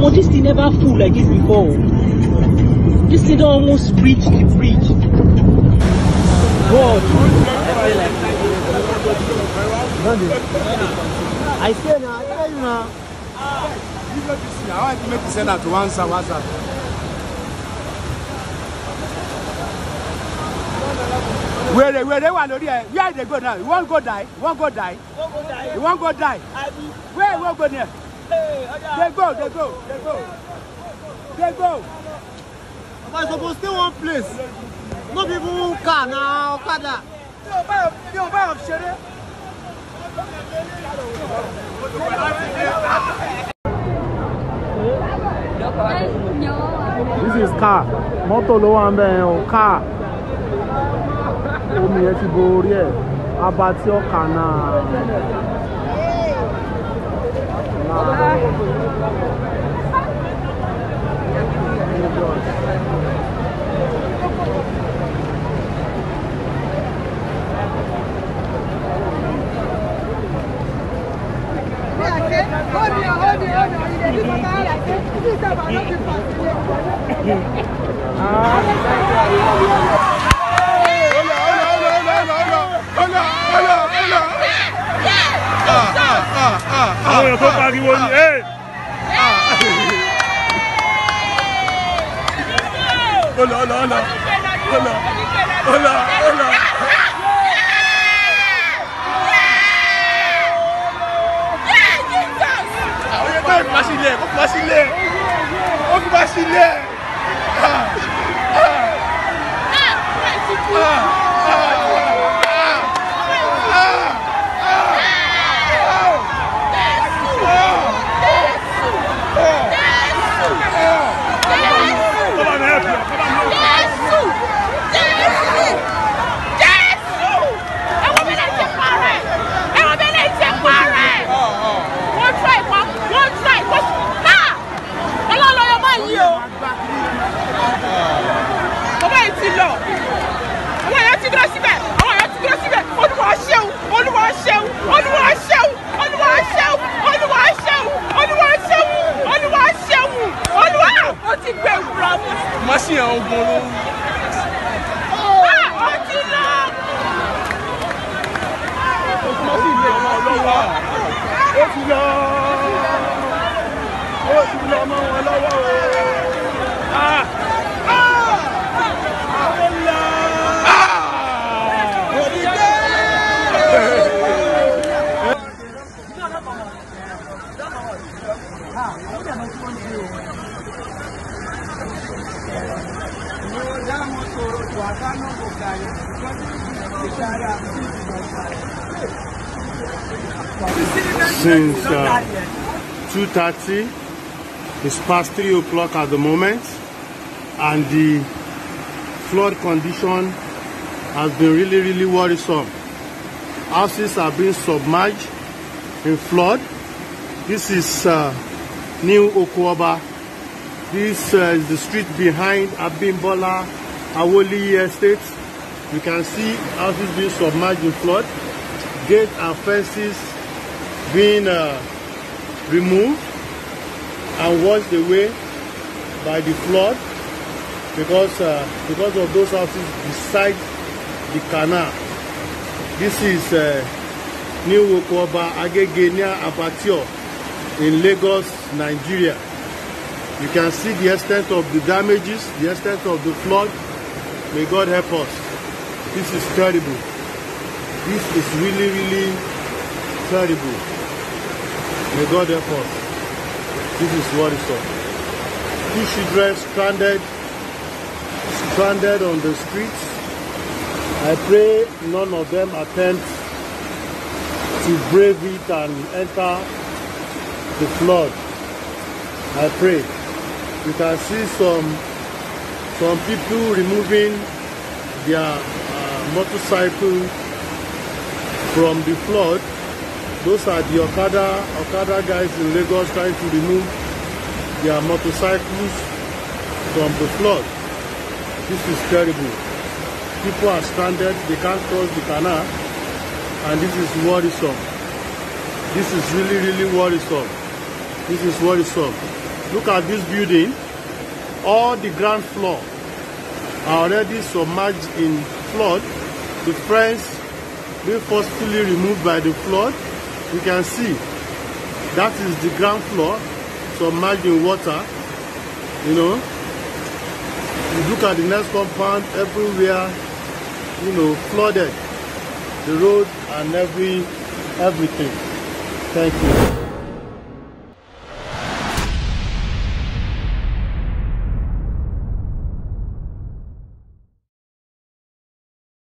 Almost this thing never full like this before. This thing don't almost reach the bridge. God. I say now, I tell you now. I want to make the sender to answer WhatsApp. Where they want to where they go now? You won't go die? You won't go die? You won't go die? Where you won't go there? They go. But it's supposed to stay one place. No people car now, Okada. You buy up share. This is car. Motor low and car. Omi ẹ ti borí ẹ̀. Abati ọkà náà. Àwọn tó pariwo ni Hola. Since 2:30, it's past 3 o'clock at the moment, and the flood condition has been really worrisome. Houses are being submerged in flood. This is New Okwaba. This is the street behind Abimbola Awoli Estate. You can see houses being submerged in flood. Gates and fences being removed and washed away by the flood because of those houses beside the canal. This is New Okwaba Agege near Abattoir in Lagos, Nigeria. You can see the extent of the damages, the extent of the flood. May God help us. This is terrible. This is really terrible. May God help us. This is what is up. 2 children stranded on the streets. I pray none of them attempt to brave it and enter the flood. I pray. You can see some people removing their motorcycle from the flood. Those are the Okada guys in Lagos trying to remove their motorcycles from the flood. This is terrible. People are stranded, they can't cross the canal, and this is worrisome. This is really worrisome. This is worrisome. Look at this building. All the ground floor are already submerged in flood. The fence being forcefully removed by the flood. You can see that is the ground floor submerged in water. You know, you look at the next compound, everywhere, you know, flooded. The road and everything. Thank you.